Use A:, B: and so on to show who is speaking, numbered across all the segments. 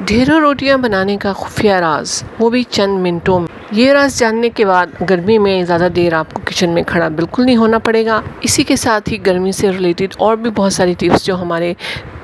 A: ढेरों रोटियां बनाने का खुफिया राज, वो भी चंद मिनटों में। ये राज जानने के बाद गर्मी में ज़्यादा देर आपको किचन में खड़ा बिल्कुल नहीं होना पड़ेगा। इसी के साथ ही गर्मी से रिलेटेड और भी बहुत सारी टिप्स जो हमारे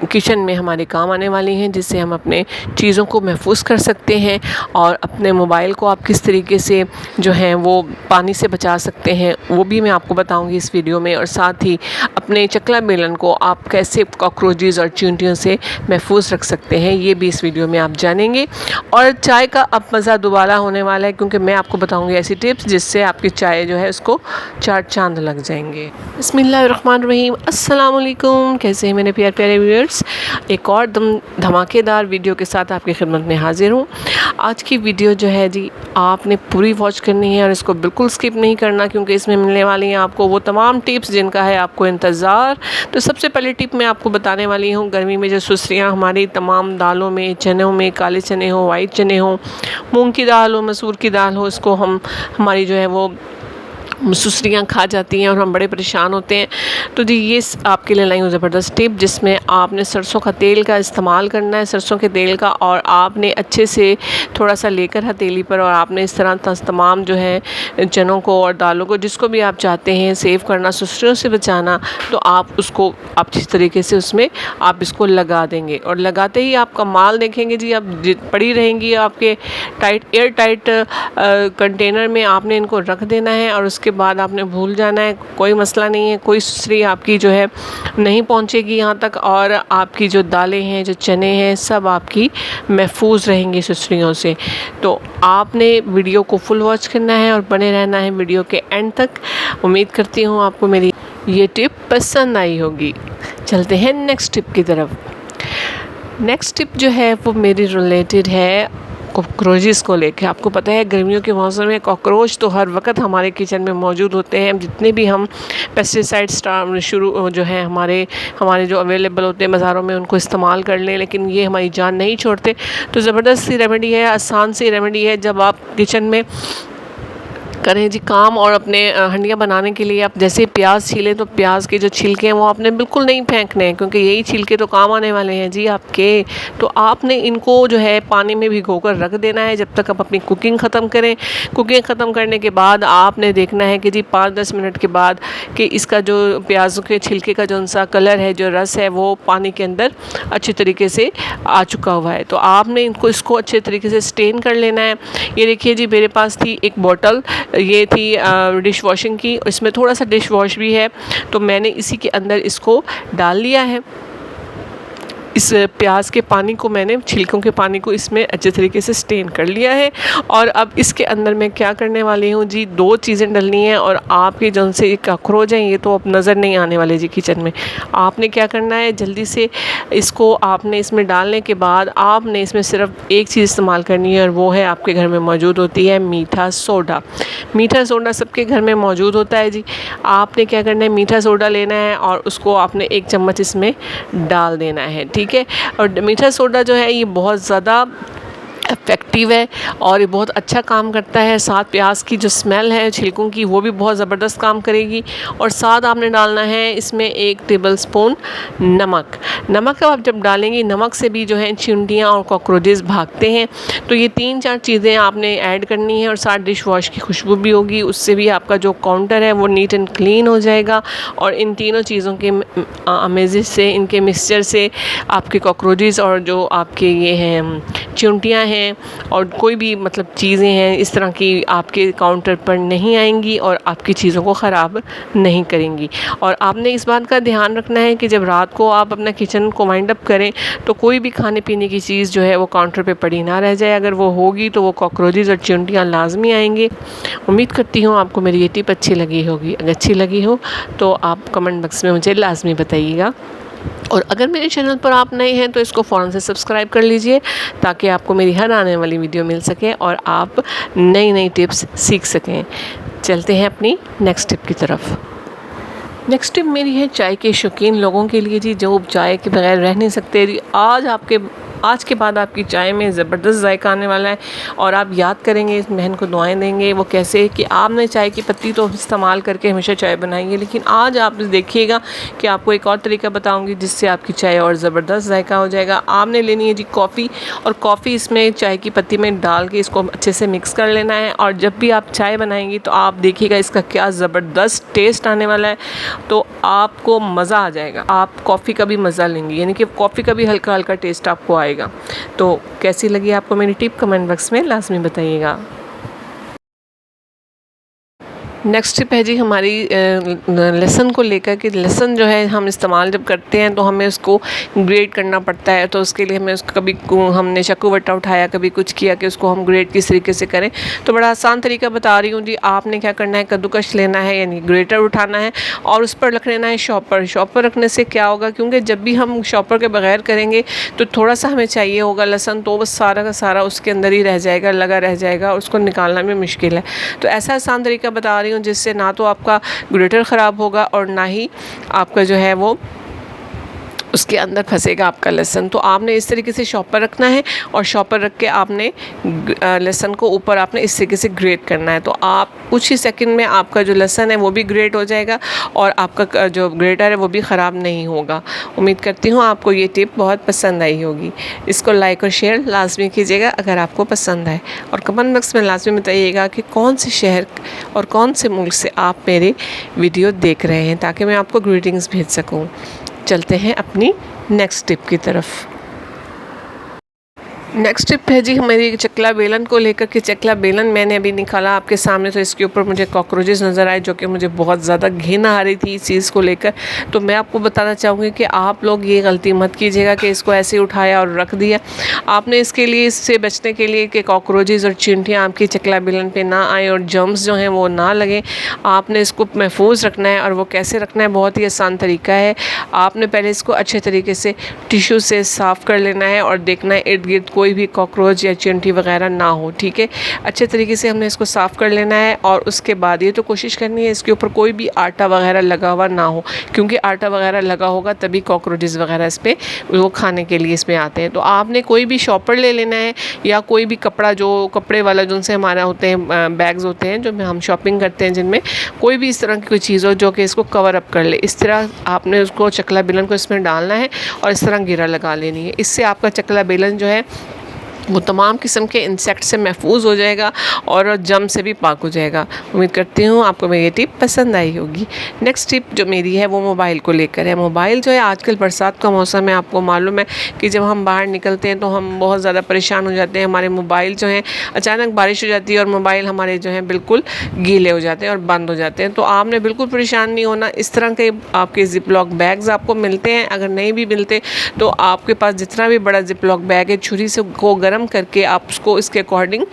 A: किचन में हमारे काम आने वाली हैं, जिससे हम अपने चीज़ों को महफूज कर सकते हैं और अपने मोबाइल को आप किस तरीके से जो है वो पानी से बचा सकते हैं, वो भी मैं आपको बताऊंगी इस वीडियो में। और साथ ही अपने चकला बेलन को आप कैसे कॉकरोचेस और चींटियों से महफूज रख सकते हैं, ये भी इस वीडियो में आप जानेंगे। और चाय का अब मज़ा दोबारा होने वाला है, क्योंकि मैं आपको बताऊंगी ऐसी टिप्स जिससे आपकी चाय जो है उसको चार चांद लग जाएंगे। बिस्मिल्लाहिर्रहमानिर्रहीम, अस्सलाम वालेकुम। कैसे हैं मेरे प्यारे प्यारे व्यूअर्स। एक और धमाकेदार वीडियो के साथ आपकी खिदमत में हाजिर हूँ। आज की वीडियो जो है जी, आपने पूरी वॉच करनी है और इसको बिल्कुल स्किप नहीं करना, क्योंकि इसमें मिलने वाली हैं आपको वो तमाम टिप्स जिनका है आपको इंतज़ार। तो सबसे पहले टिप मैं आपको बताने वाली हूँ, गर्मी में जो सुस्रियाँ हमारी तमाम दालों में, चनों में, काले चने हो, वाइट चने हो, मूंग की दाल हो, मसूर की दाल हो, इसको हमारी जो है वो सुसरियाँ खा जाती हैं और हम बड़े परेशान होते हैं। तो जी ये आपके लिए लाई हूँ ज़बरदस्त टिप, जिसमें आपने सरसों का तेल का इस्तेमाल करना है, सरसों के तेल का। और आपने अच्छे से थोड़ा सा लेकर हथेली पर, और आपने इस तरह तमाम जो है चनों को और दालों को, जिसको भी आप चाहते हैं सेव करना, सुसरियों से बचाना, तो आप उसको अच्छी तरीके से उसमें आप इसको लगा देंगे। और लगाते ही आप कमाल देखेंगे जी, अब पड़ी रहेंगी आपके एयर टाइट कंटेनर में। आपने इनको रख देना है और उसके बाद आपने भूल जाना है, कोई मसला नहीं है, कोई सुसरी आपकी जो है नहीं पहुंचेगी यहाँ तक। और आपकी जो दालें हैं, जो चने हैं, सब आपकी महफूज रहेंगी सुसरियों से। तो आपने वीडियो को फुल वॉच करना है और बने रहना है वीडियो के एंड तक। उम्मीद करती हूँ आपको मेरी ये टिप पसंद आई होगी। चलते हैं नेक्स्ट टिप की तरफ। नेक्स्ट टिप जो है वो मेरी रिलेटेड है कॉकरोचेस को लेके। आपको पता है गर्मियों के मौसम में कॉकरोच तो हर वक्त हमारे किचन में मौजूद होते हैं। जितने भी हम पेस्टिसाइड्स शुरू जो है हमारे जो अवेलेबल होते हैं बाज़ारों में, उनको इस्तेमाल कर लें, लेकिन ये हमारी जान नहीं छोड़ते। तो ज़बरदस्त सी रेमेडी है, आसान सी रेमेडी है। जब आप किचन में करें जी काम और अपने हंडियाँ बनाने के लिए आप जैसे प्याज छीलें, तो प्याज के जो छिलके हैं वो आपने बिल्कुल नहीं फेंकने हैं, क्योंकि यही छिलके तो काम आने वाले हैं जी आपके। तो आपने इनको जो है पानी में भिगोकर रख देना है जब तक आप अपनी कुकिंग ख़त्म करें। कुकिंग ख़त्म करने के बाद आपने देखना है कि जी 5-10 मिनट के बाद कि इसका जो प्याज़ों के छिलके का जो उनसा कलर है, जो रस है, वो पानी के अंदर अच्छे तरीके से आ चुका हुआ है। तो आपने इसको अच्छे तरीके से स्टेन कर लेना है। ये देखिए जी, मेरे पास थी एक बॉटल, ये थी डिश वॉशिंग की, इसमें थोड़ा सा डिश वॉश भी है, तो मैंने इसी के अंदर इसको डाल लिया है। इस प्याज के पानी को, मैंने छिलकों के पानी को इसमें अच्छे तरीके से स्टेन कर लिया है। और अब इसके अंदर मैं क्या करने वाली हूँ जी, 2 चीज़ें डलनी हैं। और आपके जौन से कॉकरोच हैं ये तो अब नज़र नहीं आने वाले जी किचन में। आपने क्या करना है, जल्दी से इसको आपने इसमें डालने के बाद आपने इसमें सिर्फ एक चीज़ इस्तेमाल करनी है, और वो है आपके घर में मौजूद होती है मीठा सोडा। मीठा सोडा सबके घर में मौजूद होता है जी। आपने क्या करना है, मीठा सोडा लेना है और उसको आपने 1 चम्मच इसमें डाल देना है, ठीक है। और मीठा सोडा जो है ये बहुत ज़्यादा इफ़ेक्टिव है और ये बहुत अच्छा काम करता है। साथ प्याज की जो स्मेल है छिलकों की, वो भी बहुत ज़बरदस्त काम करेगी। और साथ आपने डालना है इसमें 1 टेबलस्पून नमक। नमक आप जब डालेंगी, नमक से भी जो है चींटियाँ और कॉकरोचेस भागते हैं। तो ये 3-4 चीज़ें आपने ऐड करनी है। और साथ डिश वॉश की खुशबू भी होगी, उससे भी आपका जो काउंटर है वो नीट एंड क्लीन हो जाएगा। और इन तीनों चीज़ों के अमेज़ से, इनके मिक्सचर से आपके कॉकरोचेस और जो आपके ये हैं चींटियाँ हैं और कोई भी मतलब चीज़ें हैं इस तरह की आपके काउंटर पर नहीं आएंगी और आपकी चीज़ों को ख़राब नहीं करेंगी। और आपने इस बात का ध्यान रखना है कि जब रात को आप अपना किचन को वाइंड अप करें, तो कोई भी खाने पीने की चीज़ जो है वो काउंटर पे पड़ी ना रह जाए। अगर वो होगी तो वो कॉकरोचेस और चींटियाँ लाजमी आएंगे। उम्मीद करती हूँ आपको मेरी ये टिप अच्छी लगी होगी। अगर अच्छी लगी हो तो आप कमेंट बॉक्स में मुझे लाजमी बताइएगा। और अगर मेरे चैनल पर आप नए हैं तो इसको फ़ौरन से सब्सक्राइब कर लीजिए, ताकि आपको मेरी हर आने वाली वीडियो मिल सके और आप नई टिप्स सीख सकें। चलते हैं अपनी नेक्स्ट टिप की तरफ। नेक्स्ट टिप मेरी है चाय के शौकीन लोगों के लिए जी, जो चाय के बगैर रह नहीं सकते जी। आज आपके आज के बाद आपकी चाय में ज़बरदस्त जायका आने वाला है और आप याद करेंगे, इस बहन को दुआएं देंगे। वो कैसे कि आपने चाय की पत्ती तो इस्तेमाल करके हमेशा चाय बनाएंगे, लेकिन आज आप देखिएगा कि आपको एक और तरीका बताऊंगी जिससे आपकी चाय और ज़बरदस्त जायका हो जाएगा। आपने लेनी है जी कॉफ़ी, और कॉफ़ी इसमें चाय की पत्ती में डाल के इसको अच्छे से मिक्स कर लेना है। और जब भी आप चाय बनाएंगी तो आप देखिएगा इसका क्या ज़बरदस्त टेस्ट आने वाला है, तो आपको मज़ा आ जाएगा। आप कॉफ़ी का भी मज़ा लेंगे, यानी कि कॉफ़ी का भी हल्का हल्का टेस्ट आपको आएगा। तो कैसी लगी आपको मेरी टिप, कमेंट बॉक्स में लाजमी बताइएगा। नेक्स्ट टिप है जी हमारी लहसुन को लेकर कि लहसुन जो है हम इस्तेमाल जब करते हैं तो हमें उसको ग्रेट करना पड़ता है। तो उसके लिए हमें उसको कभी हमने चाकू वट्टा उठाया, कभी कुछ किया कि उसको हम ग्रेट किस तरीके से करें। तो बड़ा आसान तरीका बता रही हूँ जी। आपने क्या करना है, कद्दूकश लेना है यानी ग्रेटर उठाना है और उस पर रख लेना है शॉपर। शॉपर रखने से क्या होगा, क्योंकि जब भी हम शॉपर के बगैर करेंगे तो थोड़ा सा हमें चाहिए होगा लहसुन, तो बस सारा का सारा उसके अंदर ही रह जाएगा, लगा रह जाएगा, उसको निकालना भी मुश्किल है। तो ऐसा आसान तरीका बता रही हूँ जिससे ना तो आपका ग्रेटर ख़राब होगा और ना ही आपका जो है वो उसके अंदर फंसेगा आपका लहसुन। तो आपने इस तरीके से शॉपर रखना है और शॉपर रख के आपने लहसुन को ऊपर आपने इस तरीके से ग्रेट करना है। तो आप कुछ ही सेकंड में आपका जो लहसुन है वो भी ग्रेट हो जाएगा और आपका जो ग्रेटर है वो भी ख़राब नहीं होगा। उम्मीद करती हूँ आपको ये टिप बहुत पसंद आई होगी। इसको लाइक और शेयर लाजमी कीजिएगा अगर आपको पसंद आए, और कमेंट बॉक्स में लाजमी बताइएगा कि कौन से शहर और कौन से मुल्क से आप मेरे वीडियो देख रहे हैं, ताकि मैं आपको ग्रीटिंग्स भेज सकूँ। चलते हैं अपनी नेक्स्ट टिप की तरफ। नेक्स्ट टिप है जी हमारी चकला बेलन को लेकर के। चकला बेलन मैंने अभी निकाला आपके सामने, तो इसके ऊपर मुझे कॉकरोचेस नज़र आए, जो कि मुझे बहुत ज़्यादा घिन आ रही थी इस चीज़ को लेकर। तो मैं आपको बताना चाहूँगी कि आप लोग ये गलती मत कीजिएगा कि इसको ऐसे उठाया और रख दिया। आपने इसके लिए, इससे बचने के लिए कि कॉकरोचेस और चींटियाँ आपकी चकला बेलन पे ना आए और जर्म्स जो हैं वो ना लगें, आपने इसको महफूज रखना है। और वो कैसे रखना है, बहुत ही आसान तरीका है। आपने पहले इसको अच्छे तरीके से टिश्यू से साफ़ कर लेना है और देखना है इर्द गिर्द कोई भी कॉकरोच या चींटी वगैरह ना हो। ठीक है, अच्छे तरीके से हमने इसको साफ़ कर लेना है। और उसके बाद ये तो कोशिश करनी है इसके ऊपर कोई भी आटा वगैरह लगा हुआ ना हो, क्योंकि आटा वगैरह लगा होगा तभी कॉकरोचेस वगैरह इस पर वो खाने के लिए इसमें आते हैं। तो आपने कोई भी शॉपर ले लेना है या कोई भी कपड़ा, जो कपड़े वाला जिनसे हमारा होते हैं बैग्स होते हैं जो हम शॉपिंग करते हैं, जिनमें कोई भी इस तरह की कोई चीज़ हो जो कि इसको कवर अप कर ले, इस तरह आपने उसको चकला बेलन को इसमें डालना है और इस तरह घेरा लगा लेनी है। इससे आपका चकला बेलन जो है वो तमाम किस्म के इंसेक्ट से महफूज हो जाएगा और जम से भी पाक हो जाएगा। उम्मीद करती हूँ आपको मेरी टिप पसंद आई होगी। नेक्स्ट टिप जो मेरी है वो मोबाइल को लेकर है। मोबाइल जो है, आजकल बरसात का मौसम है, आपको मालूम है कि जब हम बाहर निकलते हैं तो हम बहुत ज़्यादा परेशान हो जाते हैं। हमारे मोबाइल जो हैं, अचानक बारिश हो जाती है और मोबाइल हमारे जो हैं बिल्कुल गीले हो जाते हैं और बंद हो जाते हैं। तो आपने बिल्कुल परेशान नहीं होना। इस तरह के आपके जिप लॉक बैग्स आपको मिलते हैं। अगर नहीं भी मिलते तो आपके पास जितना भी बड़ा जिप लॉक बैग है, छुरी से को गर्म करके आप उसको इसके अकॉर्डिंग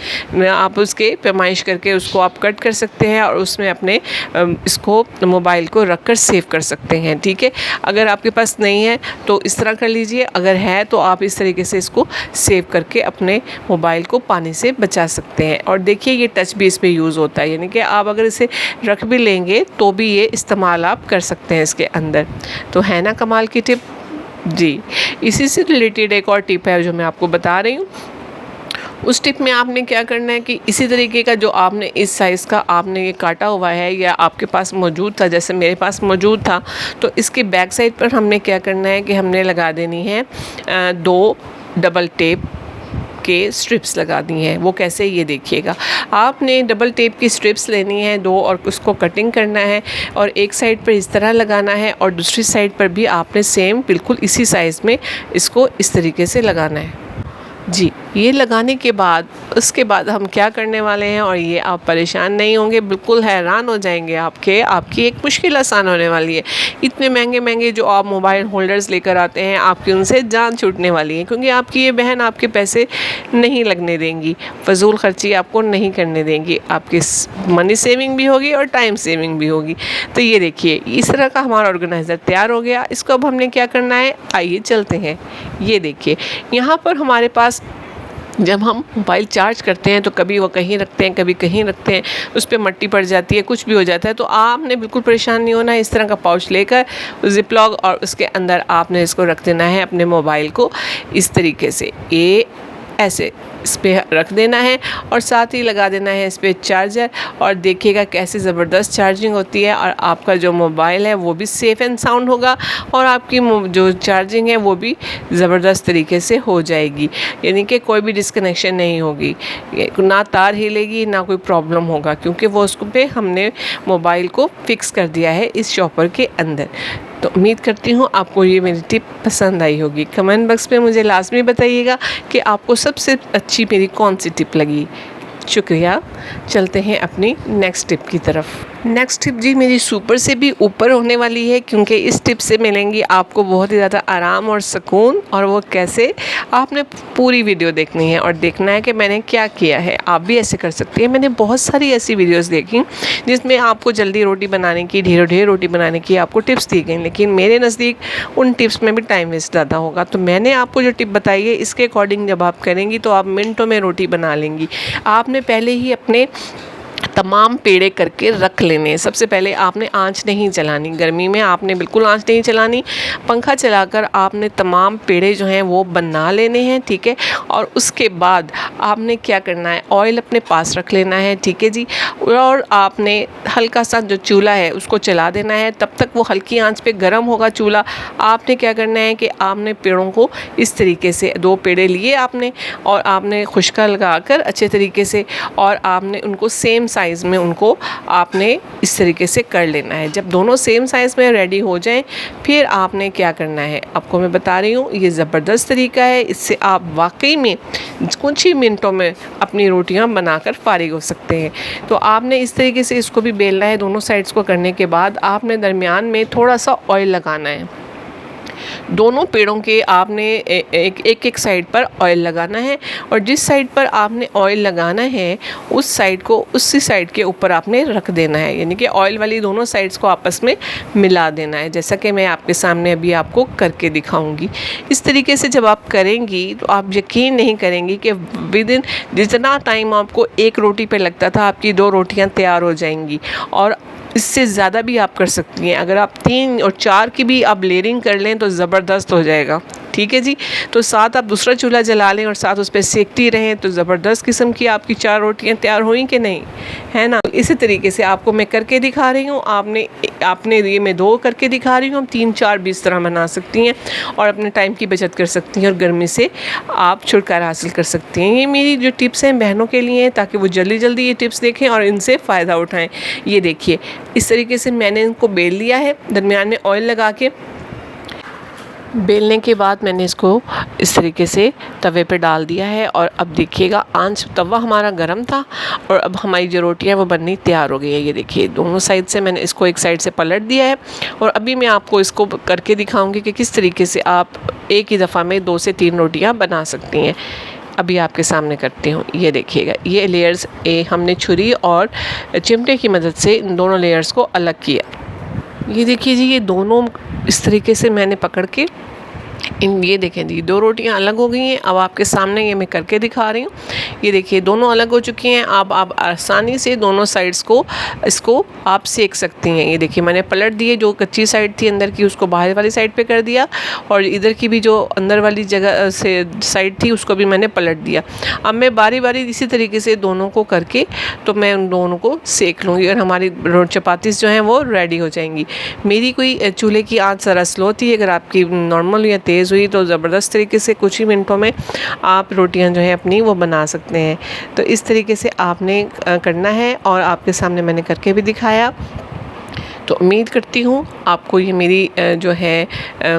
A: आप उसके पैमाइश करके उसको आप कट कर सकते हैं और उसमें अपने इसको मोबाइल को रख कर सेव कर सकते हैं। ठीक है, अगर आपके पास नहीं है तो इस तरह कर लीजिए, अगर है तो आप इस तरीके से इसको सेव करके अपने मोबाइल को पानी से बचा सकते हैं। और देखिए ये टच भी इस पर यूज़ होता है, यानी कि आप अगर इसे रख भी लेंगे तो भी ये इस्तेमाल आप कर सकते हैं इसके अंदर। तो है ना कमाल की टिप जी। इसी से रिलेटेड एक और टिप है जो मैं आपको बता रही हूँ। उस टिप में आपने क्या करना है कि इसी तरीके का जो आपने इस साइज़ का आपने ये काटा हुआ है या आपके पास मौजूद था, जैसे मेरे पास मौजूद था, तो इसके बैक साइड पर हमने क्या करना है कि हमने लगा देनी है 2 डबल टेप के स्ट्रिप्स लगा दी हैं। वो कैसे, ये देखिएगा। आपने डबल टेप की स्ट्रिप्स लेनी है 2 और उसको कटिंग करना है और एक साइड पर इस तरह लगाना है और दूसरी साइड पर भी आपने सेम बिल्कुल इसी साइज़ में इसको इस तरीके से लगाना है जी। ये लगाने के बाद उसके बाद हम क्या करने वाले हैं, और ये आप परेशान नहीं होंगे, बिल्कुल हैरान हो जाएंगे आपकी एक मुश्किल आसान होने वाली है। इतने महंगे महंगे जो आप मोबाइल होल्डर्स लेकर आते हैं, आपकी उनसे जान छूटने वाली है, क्योंकि आपकी ये बहन आपके पैसे नहीं लगने देंगी, फजूल खर्ची आपको नहीं करने देंगी, आपकी मनी सेविंग भी होगी और टाइम सेविंग भी होगी। तो ये देखिए इस तरह का हमारा ऑर्गेनाइज़र तैयार हो गया। इसको अब हमने क्या करना है, आइए चलते हैं। ये देखिए यहाँ पर हमारे पास जब हम मोबाइल चार्ज करते हैं तो कभी वो कहीं रखते हैं, कभी कहीं रखते हैं, उस पर मट्टी पड़ जाती है, कुछ भी हो जाता है। तो आपने बिल्कुल परेशान नहीं होना। इस तरह का पाउच लेकर जिप लॉक और उसके अंदर आपने इसको रख देना है अपने मोबाइल को इस तरीके से, ये ऐसे इस पर रख देना है और साथ ही लगा देना है इस पर चार्जर। और देखिएगा कैसे ज़बरदस्त चार्जिंग होती है और आपका जो मोबाइल है वो भी सेफ़ एंड साउंड होगा और आपकी जो चार्जिंग है वो भी ज़बरदस्त तरीके से हो जाएगी, यानी कि कोई भी डिस्कनेक्शन नहीं होगी, ना तार हिलेगी ना कोई प्रॉब्लम होगा, क्योंकि वो उसको पे हमने मोबाइल को फिक्स कर दिया है इस शॉपर के अंदर। तो उम्मीद करती हूँ आपको ये मेरी टिप पसंद आई होगी। कमेंट बॉक्स में मुझे लाजमी बताइएगा कि आपको सबसे अच्छी मेरी कौन सी टिप लगी। शुक्रिया। चलते हैं अपनी नेक्स्ट टिप की तरफ। नेक्स्ट टिप जी मेरी सुपर से भी ऊपर होने वाली है, क्योंकि इस टिप से मिलेंगी आपको बहुत ही ज़्यादा आराम और सुकून। और वो कैसे, आपने पूरी वीडियो देखनी है और देखना है कि मैंने क्या किया है। आप भी ऐसे कर सकती हैं। मैंने बहुत सारी ऐसी वीडियोस देखी जिसमें आपको जल्दी रोटी बनाने की, ढेरों ढेर रोटी बनाने की आपको टिप्स दी गई, लेकिन मेरे नज़दीक उन टिप्स में भी टाइम वेस्ट ज़्यादा होगा। तो मैंने आपको जो टिप बताई है इसके अकॉर्डिंग जब आप करेंगी तो आप मिनटों में रोटी बना लेंगी। आपने पहले ही अपने तमाम पेड़े करके रख लेने। सबसे पहले आपने आंच नहीं जलानी, गर्मी में आपने बिल्कुल आंच नहीं जलानी, पंखा चलाकर आपने तमाम पेड़े जो हैं वो बना लेने हैं, ठीक है। और उसके बाद आपने क्या करना है, ऑयल अपने पास रख लेना है, ठीक है जी। और आपने हल्का सा जो चूल्हा है उसको चला देना है, तब तक वो हल्की आंच पे गर्म होगा चूल्हा। आपने क्या करना है कि आपने पेड़ों को इस तरीके से 2 पेड़े लिए आपने और आपने खुशका लगाकर अच्छे तरीके से, और आपने उनको सेम साइज़ में उनको आपने इस तरीके से कर लेना है। जब दोनों सेम साइज़ में रेडी हो जाएं फिर आपने क्या करना है, आपको मैं बता रही हूँ, ये ज़बरदस्त तरीका है। इससे आप वाकई में कुछ ही मिनटों में अपनी रोटियां बनाकर फारिग हो सकते हैं। तो आपने इस तरीके से इसको भी बेलना है। दोनों साइड्स को करने के बाद आपने दरमियान में थोड़ा सा ऑयल लगाना है। दोनों पेड़ों के आपने एक साइड पर ऑयल लगाना है, और जिस साइड पर आपने ऑयल लगाना है उस साइड को उसी साइड के ऊपर आपने रख देना है, यानी कि ऑयल वाली दोनों साइड्स को आपस में मिला देना है, जैसा कि मैं आपके सामने अभी आपको करके दिखाऊंगी। इस तरीके से जब आप करेंगी तो आप यकीन नहीं करेंगी कि विद इन जितना टाइम आपको एक रोटी पे लगता था आपकी 2 रोटियां तैयार हो जाएंगी, और इससे ज़्यादा भी आप कर सकती हैं। अगर आप 3 और 4 की भी आप लेयरिंग कर लें तो ज़बरदस्त हो जाएगा, ठीक है जी। तो साथ आप दूसरा चूल्हा जला लें और साथ उस पर सेकती रहें तो ज़बरदस्त किस्म की आपकी 4 रोटियां तैयार हुई कि नहीं, है ना। इसी तरीके से आपको मैं करके दिखा रही हूँ। आपने ये मैं 2 करके दिखा रही हूँ, 3, 4 भी इस तरह बना सकती हैं और अपने टाइम की बचत कर सकती हैं और गर्मी से आप छुटकारा हासिल कर सकती हैं। ये मेरी जो टिप्स हैं बहनों के लिए हैं, ताकि वो जल्दी जल्दी ये टिप्स देखें और इनसे फ़ायदा उठाएँ। ये देखिए इस तरीके से मैंने इनको बेल लिया है, दरमियान में ऑयल लगा के। बेलने के बाद मैंने इसको इस तरीके से तवे पे डाल दिया है, और अब देखिएगा आंच, तवा हमारा गर्म था और अब हमारी जो रोटियां वो बननी तैयार हो गई है। ये देखिए दोनों साइड से मैंने इसको एक साइड से पलट दिया है, और अभी मैं आपको इसको करके दिखाऊंगी कि किस तरीके से आप एक ही दफ़ा में 2 से 3 रोटियाँ बना सकती हैं। अभी आपके सामने करती हूँ। ये देखिएगा ये लेयर्स हमने छुरी और चिमटे की मदद से इन दोनों लेयर्स को अलग किया। ये देखिए जी, ये दोनों इस तरीके से मैंने पकड़ के ये देखें जी 2 रोटियां अलग हो गई हैं। अब आपके सामने ये मैं करके दिखा रही हूँ। ये देखिए दोनों अलग हो चुकी हैं। अब आप आसानी से दोनों साइड्स को इसको आप सेक सकती हैं। ये देखिए मैंने पलट दिए, जो कच्ची साइड थी अंदर की उसको बाहर वाली साइड पे कर दिया, और इधर की भी जो अंदर वाली जगह से साइड थी उसको भी मैंने पलट दिया। अब मैं बारी बारी इसी तरीके से दोनों को करके तो मैं उन दोनों को सेक लूँगी और हमारी चपातीस जो हैं वो रेडी हो जाएंगी। मेरी कोई चूल्हे की आँच ज़रा स्लो थी, अगर आपकी नॉर्मल या तेज़ हुई तो ज़बरदस्त तरीके से कुछ ही मिनटों में आप रोटियां जो है अपनी वो बना सकते हैं। तो इस तरीके से आपने करना है, और आपके सामने मैंने करके भी दिखाया। तो उम्मीद करती हूँ आपको ये मेरी जो है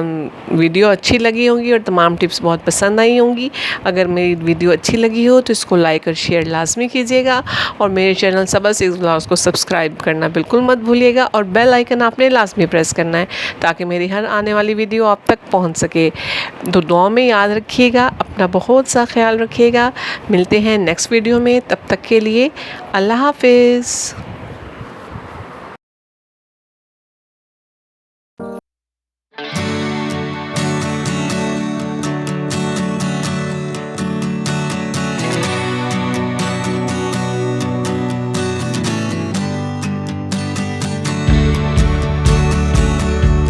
A: वीडियो अच्छी लगी होगी और तमाम टिप्स बहुत पसंद आई होंगी। अगर मेरी वीडियो अच्छी लगी हो तो इसको लाइक और शेयर लाजमी कीजिएगा, और मेरे चैनल सबा सिक्स ब्लॉग्स को सब्सक्राइब करना बिल्कुल मत भूलिएगा, और बेल आइकन आपने लाजमी प्रेस करना है ताकि मेरी हर आने वाली वीडियो आप तक पहुँच सके। तो दुआ में याद रखिएगा, अपना बहुत सा ख्याल रखिएगा। मिलते हैं नेक्स्ट वीडियो में, तब तक के लिए अल्लाह हाफिज़।